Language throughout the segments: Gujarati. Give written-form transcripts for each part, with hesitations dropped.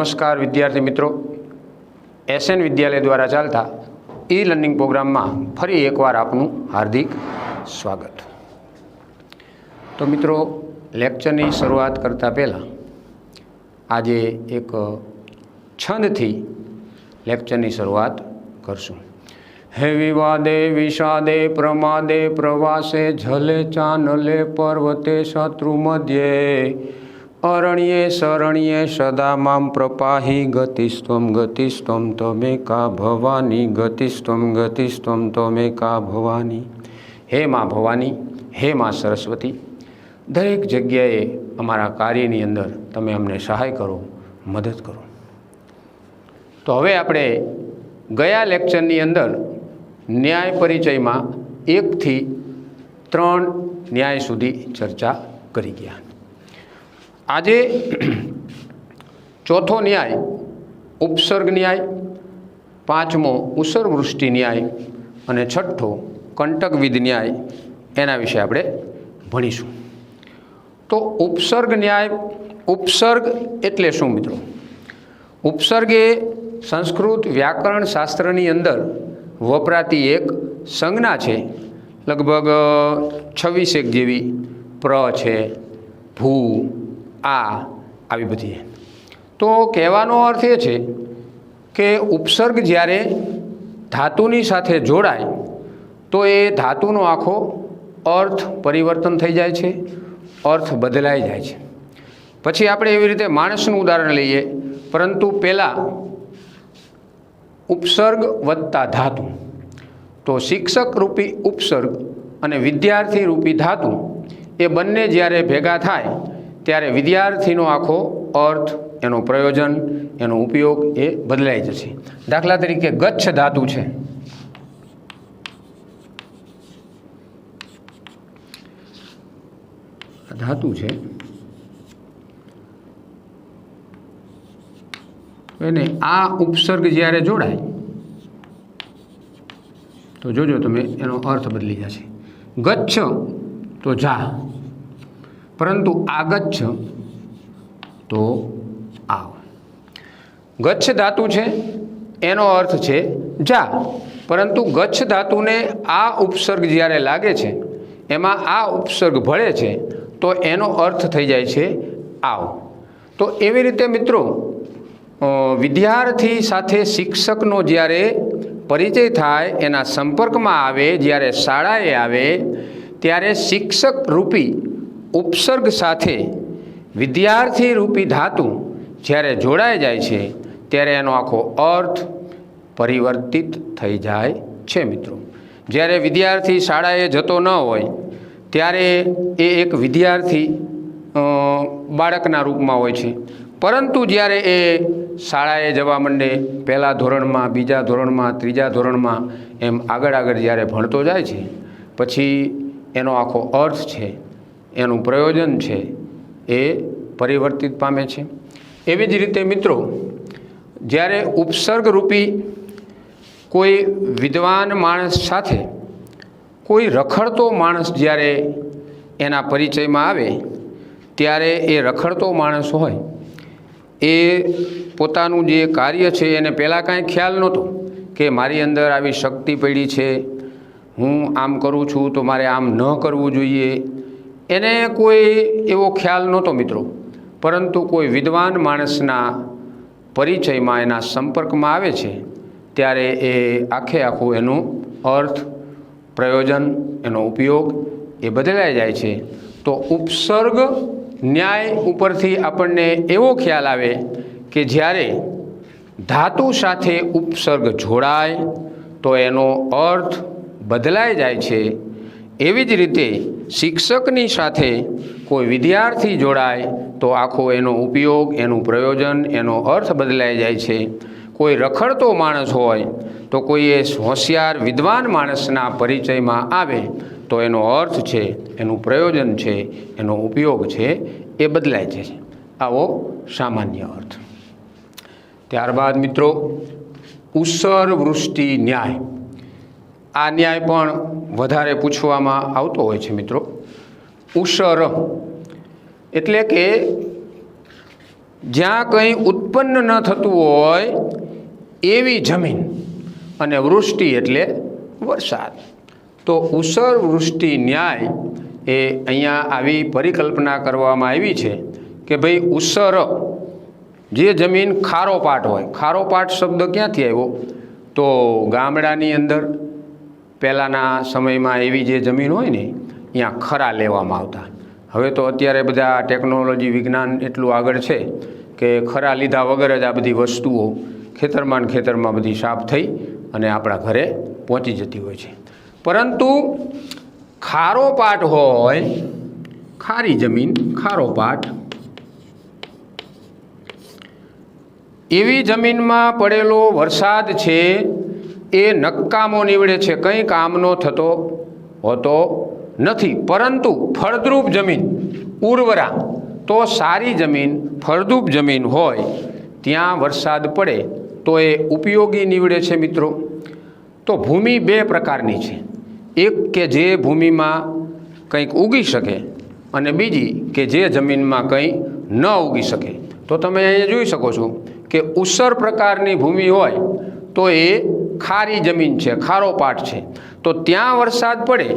નમસ્કાર વિદ્યાર્થી મિત્રો, એસએન વિદ્યાલય દ્વારા ચાલતા ઈ લર્નિંગ પ્રોગ્રામમાં ફરી એકવાર આપનું હાર્દિક સ્વાગત। તો મિત્રો, લેક્ચરની શરૂઆત કરતાં પહેલાં આજે એક છંદથી લેક્ચરની શરૂઆત કરશું। હે વિવાદે વિષાદે પ્રમાદે પ્રવાસે ઝલે ચાનલે પર્વતે શત્રુ મધ્યે અરણ્યે શરણ્યે સદા મામ પ્રપાહી ગતિસ્ત્વમ તમેકા ભવાની ગતિસ્ત્વમ તમેકા ભવાની। હે મા ભવાની, હે મા સરસ્વતી, દરેક જગ્યાએ અમારા કાર્યની અંદર તમે અમને સહાય કરો, મદદ કરો। તો હવે આપણે ગયા લેક્ચરની અંદર ન્યાય પરિચયમાં 1 થી 3 ન્યાય સુધી ચર્ચા કરી ગયા। આજે ચોથો ન્યાય ઉપસર્ગ ન્યાય, પાંચમો ઉસરવૃષ્ટિ ન્યાય અને છઠ્ઠો કંટકવિદ ન્યાય, એના વિશે આપણે ભણીશું। તો ઉપસર્ગ ન્યાય, ઉપસર્ગ એટલે શું મિત્રો? ઉપસર્ગ એ સંસ્કૃત વ્યાકરણ શાસ્ત્રની અંદર વપરાતી એક સંજ્ઞા છે, લગભગ 26 જેવી। પ્ર છે, ભૂ, આવી બધી। તો કહેવાનો અર્થ એ છે કે ઉપસર્ગ જ્યારે ધાતુની સાથે જોડાય તો એ ધાતુનો આખો અર્થ પરિવર્તન થઈ જાય છે, અર્થ બદલાઈ જાય છે। પછી આપણે એવી રીતે માણસનું ઉદાહરણ લઈએ, પરંતુ પહેલાં ઉપસર્ગ વત્તા ધાતુ, તો શિક્ષક રૂપી ઉપસર્ગ અને વિદ્યાર્થી રૂપી ધાતુ એ બંને જ્યારે ભેગા થાય ત્યારે વિદ્યાર્થીનો આખો અર્થ, એનો પ્રયોજન, એનો ઉપયોગ એ બદલાઈ જશે। દાખલા તરીકે ગચ્છ ધાતુ છે, ધાતુ છે, એને આ ઉપસર્ગ જ્યારે જોડાય તો જોજો તમે, એનો અર્થ બદલી જશે। ગચ્છ તો જા, પરંતુ આગચ્છ તો આવ। ગચ્છ ધાતુ છે, એનો અર્થ છે જા, પરંતુ ગચ્છ ધાતુને આ ઉપસર્ગ જ્યારે લાગે છે, એમાં આ ઉપસર્ગ ભળે છે, તો એનો અર્થ થઈ જાય છે આવ। તો એવી રીતે મિત્રો, વિદ્યાર્થી સાથે શિક્ષકનો જ્યારે પરિચય થાય, એના સંપર્કમાં આવે, જ્યારે શાળાએ આવે, ત્યારે શિક્ષક રૂપી ઉપસર્ગ સાથે વિદ્યાર્થી રૂપી ધાતુ જ્યારે જોડાઈ જાય છે, ત્યારે એનો આખો અર્થ પરિવર્તિત થઈ જાય છે મિત્રો। જ્યારે વિદ્યાર્થી શાળાએ જતો ન હોય ત્યારે એ એક વિદ્યાર્થી બાળકના રૂપમાં હોય છે, પરંતુ જ્યારે એ શાળાએ જવા માંડે, પહેલાં ધોરણમાં, બીજા ધોરણમાં, ત્રીજા ધોરણમાં, એમ આગળ જ્યારે ભણતો જાય છે, પછી એનો આખો અર્થ છે, એનું પ્રયોજન છે, એ પરિવર્તિત પામે છે। એવી જ રીતે મિત્રો, જ્યારે ઉપસર્ગ રૂપી કોઈ વિદ્વાન માણસ સાથે કોઈ રખડતો માણસ જ્યારે એના પરિચયમાં આવે, ત્યારે એ રખડતો માણસ હોય, એ પોતાનું જે કાર્ય છે એને પહેલાં કાંઈ ખ્યાલ નહોતો કે મારી અંદર આવી શક્તિ પડી છે, હું આમ કરું છું તો મારે આમ ન કરવું જોઈએ, એને કોઈ એવો ખ્યાલ નહોતો મિત્રો। પરંતુ કોઈ વિદ્વાન માણસના પરિચયમાં, એના સંપર્કમાં આવે છે, ત્યારે એ આખે આખું એનું અર્થ, પ્રયોજન, એનો ઉપયોગ એ બદલાઈ જાય છે। તો ઉપસર્ગ ન્યાય ઉપરથી આપણને એવો ખ્યાલ આવે કે જ્યારે ધાતુ સાથે ઉપસર્ગ જોડાય તો એનો અર્થ બદલાઈ જાય છે। એવી જ રીતે શિક્ષકની સાથે કોઈ વિદ્યાર્થી જોડાય તો આખો એનો ઉપયોગ, એનું પ્રયોજન, એનો અર્થ બદલાઈ જાય છે। કોઈ રખડતો માણસ હોય તો કોઈ એ હોશિયાર વિદ્વાન માણસના પરિચયમાં આવે તો એનો અર્થ છે, એનું પ્રયોજન છે, એનો ઉપયોગ છે, એ બદલાય છે। આવો સામાન્ય અર્થ। ત્યારબાદ મિત્રો, ઉસરવૃષ્ટિ ન્યાય, આ ન્યાય પણ વધારે પૂછવામાં આવતો હોય છે મિત્રો। ઉસર એટલે કે જ્યાં કંઈ ઉત્પન્ન ન થતું હોય એવી જમીન, અને વૃષ્ટિ એટલે વરસાદ. તો ઉસર વૃષ્ટિ ન્યાય એ અહીંયા આવી પરિકલ્પના કરવામાં આવી છે કે ભાઈ ઉસર જે જમીન ખારોપાટ હોય. ખારોપાટ શબ્દ ક્યાંથી આવ્યો? તો ગામડાની અંદર પહેલાંના સમયમાં એવી જે જમીન હોય ને ત્યાં ખરા લેવામાં આવતા. હવે તો અત્યારે બધા ટેકનોલોજી વિજ્ઞાન એટલું આગળ છે કે ખરા લીધા વગર જ આ બધી વસ્તુઓ ખેતરમાં બધી સાફ થઈ અને આપણા ઘરે પહોંચી જતી હોય છે. પરંતુ ખારોપાટ હોય, ખારી જમીન, ખારોપાટ, એવી જમીનમાં પડેલો વરસાદ છે એ નકામો નીવડે છે, કંઈ કામનો થતો હોતો નથી. પરંતુ ફળદ્રુપ જમીન, ઉર્વરા, તો સારી જમીન, ફળદ્રુપ જમીન હોય ત્યાં વરસાદ પડે તો એ ઉપયોગી નીવડે છે. મિત્રો, તો ભૂમિ બે પ્રકારની છે. એક કે જે ભૂમિમાં કંઈક ઉગી શકે, અને બીજી કે જે જમીનમાં કંઈ ન ઉગી શકે. તો તમે અહીંયા જોઈ શકો છો કે ઉસર પ્રકારની ભૂમિ હોય તો એ ખારી જમીન છે, ખારોપાટ છે, તો ત્યાં વરસાદ પડે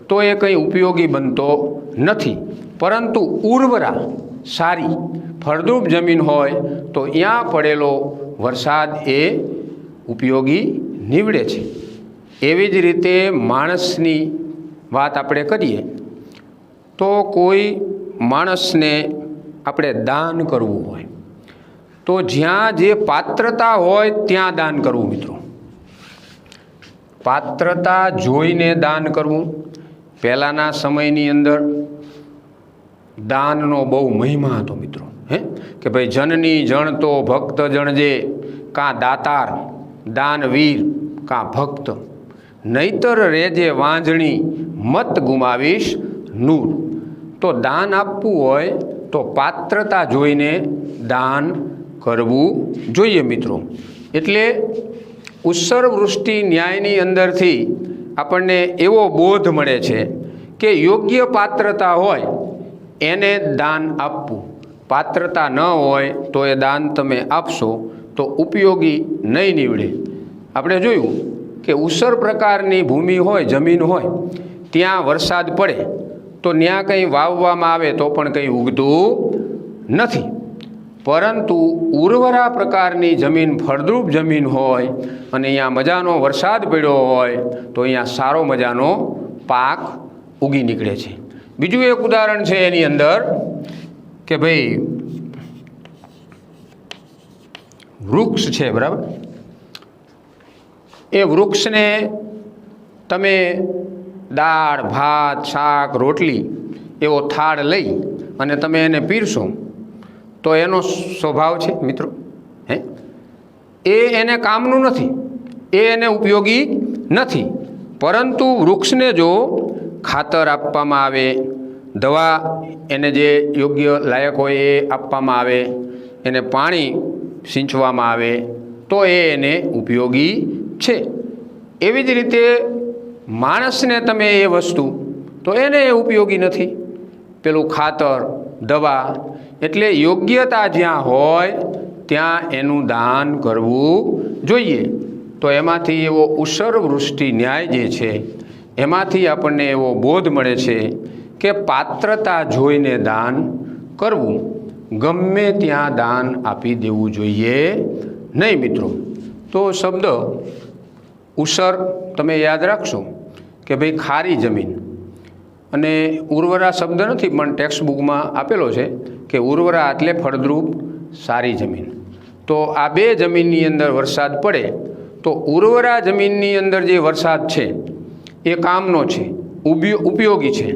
તો એ કંઈ ઉપયોગી બનતો નથી. પરંતુ ઉર્વરા, સારી ફળદ્રુપ જમીન હોય તો ત્યાં પડેલો વરસાદ એ ઉપયોગી નીવડે છે. એવી જ રીતે માણસની વાત આપણે કરીએ તો કોઈ માણસને આપણે દાન કરવું હોય તો જ્યાં જે પાત્રતા હોય ત્યાં દાન કરવું. મિત્રો, પાત્રતા જોઈને દાન કરવું. પહેલાંના સમયની અંદર દાનનો બહુ મહિમા હતો. મિત્રો, કે ભાઈ જનની જણ તો ભક્ત જણજે, કાં દાતાર દાનવીર કાં ભક્ત, નહીતર રેજે વાંઝણી મત ગુમાવીશ નૂર. તો દાન આપવું હોય તો પાત્રતા જોઈને દાન કરવું જોઈએ. મિત્રો, એટલે ઉસર વૃષ્ટિ ન્યાયની અંદરથી આપણને એવો બોધ મળે છે કે યોગ્ય પાત્રતા હોય એને દાન આપવું. પાત્રતા ન હોય તો એ દાન તમે આપશો તો ઉપયોગી નહીં નીવડે. આપણે જોયું કે ઉસર પ્રકારની ભૂમિ હોય, જમીન હોય, ત્યાં વરસાદ પડે તો ત્યાં કંઈ વાવવામાં આવે તો પણ કંઈ ઉગતું નથી. પરંતુ ઉર્વરા પ્રકારની જમીન, ફળદ્રુપ જમીન હોય અને અહીંયા મજાનો વરસાદ પડ્યો હોય તો અહીંયા સારો મજાનો પાક ઉગી નીકળે છે. બીજું એક ઉદાહરણ છે એની અંદર કે ભાઈ વૃક્ષ છે, બરાબર? એ વૃક્ષને તમે દાળ, ભાત, શાક, રોટલી એવો થાળ લઈ અને તમે એને પીરશો તો એનો સ્વભાવ છે. મિત્રો, એને કામનું નથી, એને ઉપયોગી નથી. પરંતુ વૃક્ષને જો ખાતર આપવામાં આવે, દવા એને જે યોગ્ય લાયક હોય એ આપવામાં આવે, એને પાણી સિંચવામાં આવે તો એને ઉપયોગી છે. એવી જ રીતે માણસને તમે એ વસ્તુ તો એને ઉપયોગી નથી, પેલું ખાતર, દવા. એટલે યોગ્યતા જ્યાં હોય ત્યાં એનું દાન કરવું જોઈએ. તો એમાંથી એવો ઉસર વૃષ્ટિ ન્યાય જે છે એમાંથી આપણને એવો બોધ મળે છે કે પાત્રતા જોઈને દાન કરવું, ગમે ત્યાં દાન આપી દેવું જોઈએ નહીં. મિત્રો, તો શબ્દ ઉસર તમે યાદ રાખશો કે ભાઈ ખારી જમીન, અને ઉર્વરા શબ્દ નથી પણ ટેક્સ્ટ બુકમાં આપેલો છે કે ઉર્વરા એટલે ફળદ્રુપ સારી જમીન. તો આ બે જમીનની અંદર વરસાદ પડે તો ઉર્વરા જમીનની અંદર જે વરસાદ છે એ કામનો છે, ઉપયોગી છે.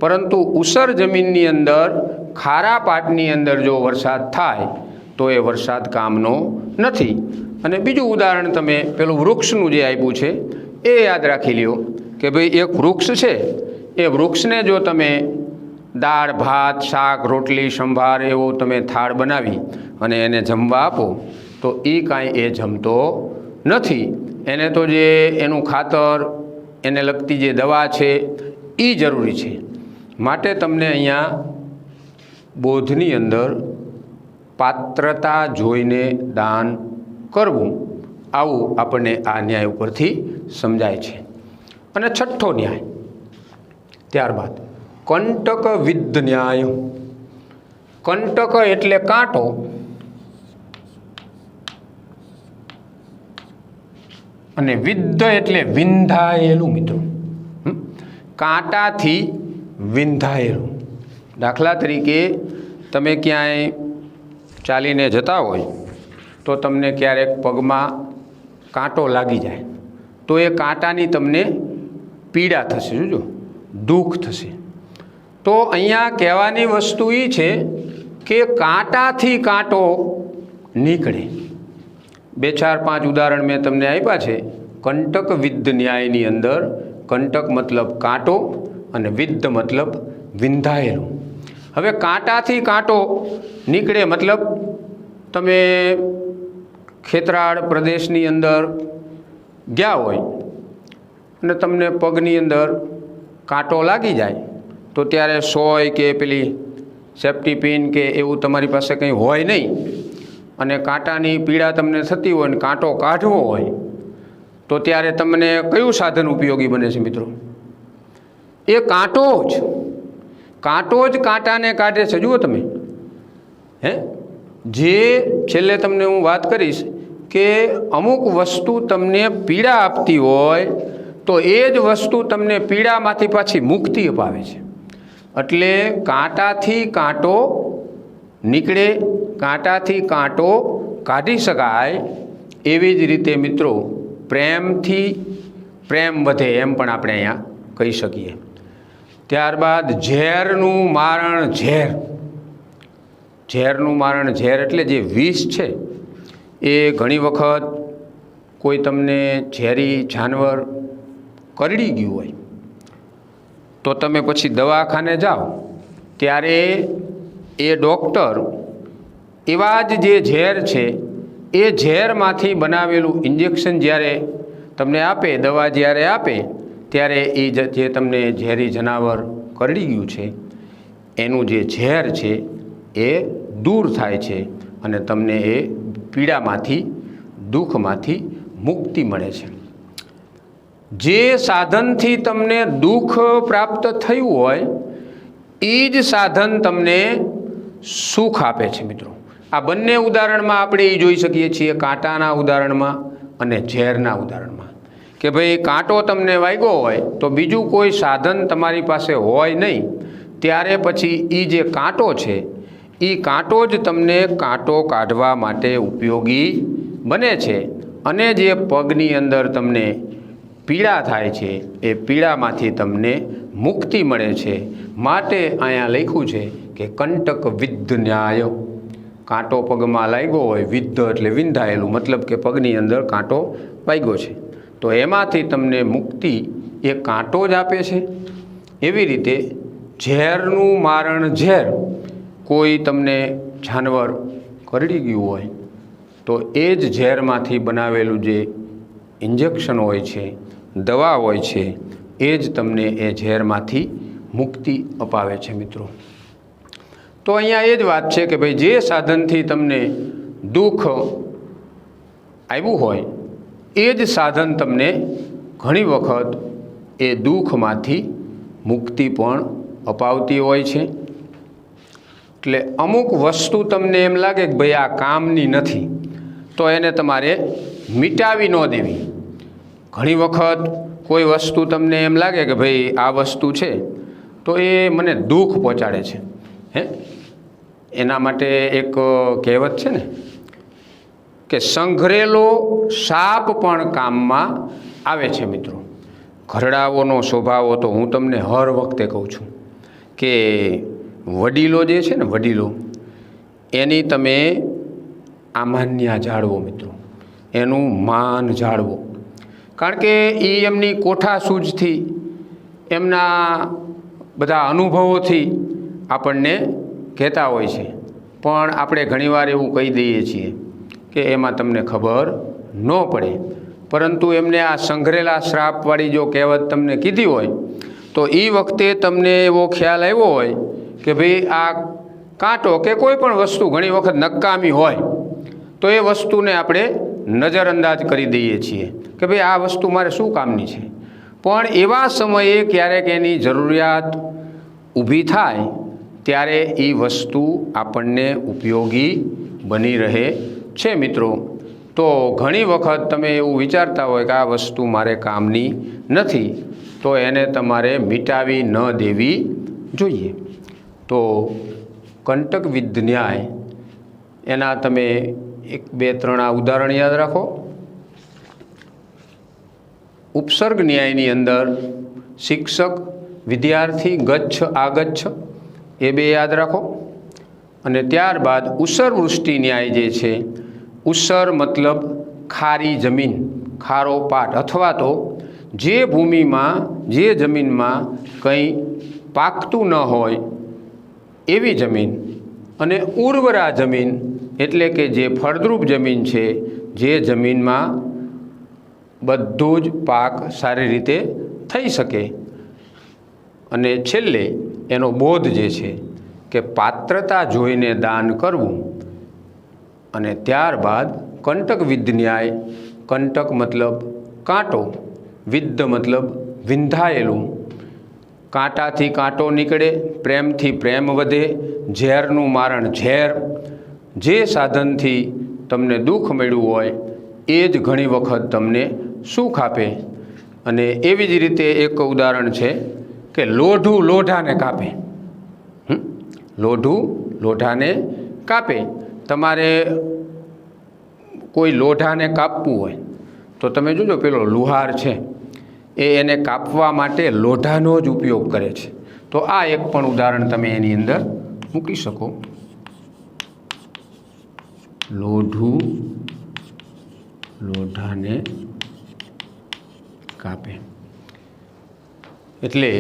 પરંતુ ઉસર જમીનની અંદર, ખારા પાટની અંદર જો વરસાદ થાય તો એ વરસાદ કામનો નથી. અને બીજું ઉદાહરણ તમે પેલું વૃક્ષનું જે આપ્યું છે એ યાદ રાખી લ્યો કે ભાઈ એક વૃક્ષ છે, એ વૃક્ષને જો તમે દાળ, ભાત, શાક, રોટલી, સંભાર એવો તમે થાળ બનાવી અને એને જમવા આપો તો એ કાંઈ એ જમતો નથી. એને તો જે એનું ખાતર, એને લગતી જે દવા છે એ જરૂરી છે. માટે તમને અહીંયા બોધની અંદર પાત્રતા જોઈને દાન કરવું, આવું આપણને આ ન્યાય ઉપરથી સમજાય છે. અને છઠ્ઠો ન્યાય, ત્યારબાદ કંટક વિદ્ધ ન્યાય. કંટક એટલે કાંટો, અને વિદ્ધ એટલે વિંધાયેલું. મિત્રો, કાંટાથી વિંધાયેલું. દાખલા તરીકે તમે ક્યાંય ચાલીને જતા હોય તો તમને ક્યારેક પગમાં કાંટો લાગી જાય તો એ કાંટાની તમને પીડા થશે, જોજો, દુઃખ થશે. તો અહીંયા કહેવાની વસ્તુ એ છે કે કાંટાથી કાંટો નીકળે. 2, 4, 5 ઉદાહરણ મેં તમને આપ્યા છે. કંટક વિદ્ધ ન્યાયની અંદર કંટક મતલબ કાંટો અને વિદ્ધ મતલબ વિંધાયેલું. હવે કાંટાથી કાંટો નીકળે મતલબ તમે ખેતરાળ પ્રદેશની અંદર ગયા હોય અને તમને પગની અંદર કાંટો લાગી જાય તો ત્યારે સોય કે પેલી સેફ્ટી પિન કે એવું તમારી પાસે કંઈ હોય નહીં અને કાંટાની પીડા તમને થતી હોય ને કાંટો કાઢવો હોય તો ત્યારે તમને કયું સાધન ઉપયોગી બને છે મિત્રો? એ કાંટો જ કાંટાને કાઢે છે. જુઓ તમે, જે છેલ્લે તમને હું વાત કરીશ કે અમુક વસ્તુ તમને પીડા આપતી હોય તો એ જ વસ્તુ તમને પીડામાંથી પાછી મુક્તિ અપાવે છે. એટલે કાંટાથી કાંટો નીકળે, કાંટાથી કાંટો કાઢી શકાય. એવી જ રીતે મિત્રો પ્રેમથી પ્રેમ વધે એમ પણ આપણે અહીંયા કહી શકીએ. ત્યારબાદ ઝેરનું મારણ ઝેર. ઝેરનું મારણ ઝેર એટલે જે વિષ છે એ ઘણી વખત કોઈ તમને ઝેરી જાનવર કરડી ગયું હોય તો તમે પછી દવાખાને જાઓ ત્યારે એ ડૉક્ટર એવા જ જે ઝેર છે એ ઝેરમાંથી બનાવેલું ઇન્જેક્શન જ્યારે તમને આપે, દવા જ્યારે આપે ત્યારે એ જે તમને ઝેરી જનાવર કરડી ગયું છે એનું જે ઝેર છે એ દૂર થાય છે અને તમને એ પીડામાંથી, દુઃખમાંથી મુક્તિ મળે છે. જે સાધનથી તમને દુઃખ પ્રાપ્ત થયું હોય એ જ સાધન તમને સુખ આપે છે. મિત્રો, આ બંને ઉદાહરણમાં આપણે એ જોઈ શકીએ છીએ, કાંટાના ઉદાહરણમાં અને ઝેરના ઉદાહરણમાં, કે ભાઈ કાંટો તમને વાગ્યો હોય તો બીજું કોઈ સાધન તમારી પાસે હોય નહીં, ત્યારે પછી એ જે કાંટો છે એ કાંટો જ તમને કાંટો કાઢવા માટે ઉપયોગી બને છે. અને જે પગની અંદર તમને પીડા થાય છે એ પીડામાંથી તમને મુક્તિ મળે છે. માટે અહીંયા લખ્યું છે કે કંટક વિદ્ધ ન્યાય. કાંટો પગમાં લાગ્યો હોય, વિદ્ધ એટલે વિંધાયેલું, મતલબ કે પગની અંદર કાંટો વાગ્યો છે તો એમાંથી તમને મુક્તિ એ કાંટો જ આપે છે. એવી રીતે ઝેરનું મારણ ઝેર, કોઈ તમને જાનવર કરડી ગયું હોય તો એ જ ઝેરમાંથી બનાવેલું જે ઇન્જેક્શન હોય છે, દવા હોય છે, એ જ તમને એ ઝેરમાંથી મુક્તિ અપાવે છે. મિત્રો, તો અહીંયા એ જ વાત છે કે ભાઈ જે સાધનથી તમને દુઃખ આવ્યું હોય એ જ સાધન તમને ઘણી વખત એ દુઃખમાંથી મુક્તિ પણ અપાવતી હોય છે. એટલે અમુક વસ્તુ તમને એમ લાગે કે ભાઈ આ કામની નથી તો એને તમારે મિટાવી ન દેવી. ઘણી વખત કોઈ વસ્તુ તમને એમ લાગે કે ભાઈ આ વસ્તુ છે તો એ મને દુઃખ પહોંચાડે છે, એના માટે એક કહેવત છે ને કે સંઘરેલો સાપ પણ કામમાં આવે છે. મિત્રો, ઘરડાઓનો સ્વભાવ તો હું તમને હર વખતે કહું છું કે વડીલો જે છે ને, વડીલો એની તમે આમાન્યા જાળવો. મિત્રો, એનું માન જાળવો, કારણ કે એ એમની કોઠાસૂઝથી, એમના બધા અનુભવોથી આપણને કહેતા હોય છે. પણ આપણે ઘણીવાર એવું કહી દઈએ છીએ કે એમાં તમને ખબર ન પડે, પરંતુ એમને આ સંઘરેલા શ્રાપવાળી જો કહેવત તમને કીધી હોય તો એ વખતે તમને એવો ખ્યાલ આવ્યો હોય કે ભાઈ આ કાંટો કે કોઈ પણ વસ્તુ ઘણી વખત નકામી હોય તો એ વસ્તુને આપણે નજરઅંદાજ કરી દઈએ છીએ કે ભાઈ આ વસ્તુ મારે શું કામની છે, પણ એવા સમયે ક્યારેક એની જરૂરિયાત ઊભી થાય ત્યારે એ વસ્તુ આપણને ઉપયોગી બની રહે છે મિત્રો. તો ઘણી વખત તમે એવું વિચારતા હોય કે આ વસ્તુ મારે કામની નથી તો એને તમારે મિટાવી ન દેવી જોઈએ. તો કંટકવિદ્ધ ન્યાય એના તમે 1, 2, 3 આ ઉદાહરણ યાદ રાખો. ઉપસર્ગ ન્યાયની અંદર શિક્ષક વિદ્યાર્થી ગચ્છ આગચ્છ એ 2 યાદ રાખો. અને ત્યારબાદ ઉસર વૃષ્ટિ ન્યાય જે છે, ઉસર મતલબ ખારી જમીન, ખારો પાટ અથવા તો જે ભૂમિમાં જે જમીનમાં કંઈ પાકતું ન હોય એવી જમીન, અને ઉર્વરા જમીન એટલે કે જે ફળદ્રુપ જમીન છે, જે જમીનમાં બધું જ પાક સારી રીતે થઈ શકે. અને છેલ્લે એનો બોધ જે છે કે પાત્રતા જોઈને દાન કરવું. અને ત્યારબાદ કંટકવિદ્ધ ન્યાય, કંટક મતલબ કાંટો, વિદ્ધ મતલબ વિંધાયેલું, કાંટાથી કાંટો નીકળે, પ્રેમથી પ્રેમ વધે, ઝેરનું મારણ ઝેર, જે સાધનથી તમને દુઃખ મળ્યું હોય એ જ ઘણી વખત તમને સુખ આપે. અને એવી જ રીતે એક ઉદાહરણ છે કે લોઢું લોઢાને કાપે. લોઢું લોઢાને કાપે. તમારે કોઈ લોઢાને કાપવું હોય તો તમે જોજો પેલો લુહાર છે એ એને કાપવા માટે લોઢાનો જ ઉપયોગ કરે છે. તો આ એક પણ ઉદાહરણ તમે એની અંદર મૂકી શકો. લોઢું લોઢાને કાપે એટલે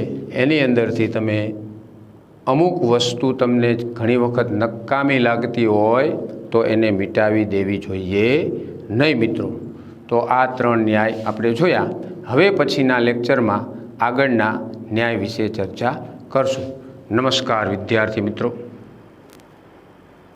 એની અંદરથી તમે અમુક વસ્તુ તમને ઘણી વખત નકામી લાગતી હોય તો એને મિટાવી દેવી જોઈએ નહીં મિત્રો. તો આ 3 ન્યાય આપણે જોયા. હવે પછીના લેક્ચરમાં આગળના ન્યાય વિશે ચર્ચા કરશું. નમસ્કાર વિદ્યાર્થી મિત્રો.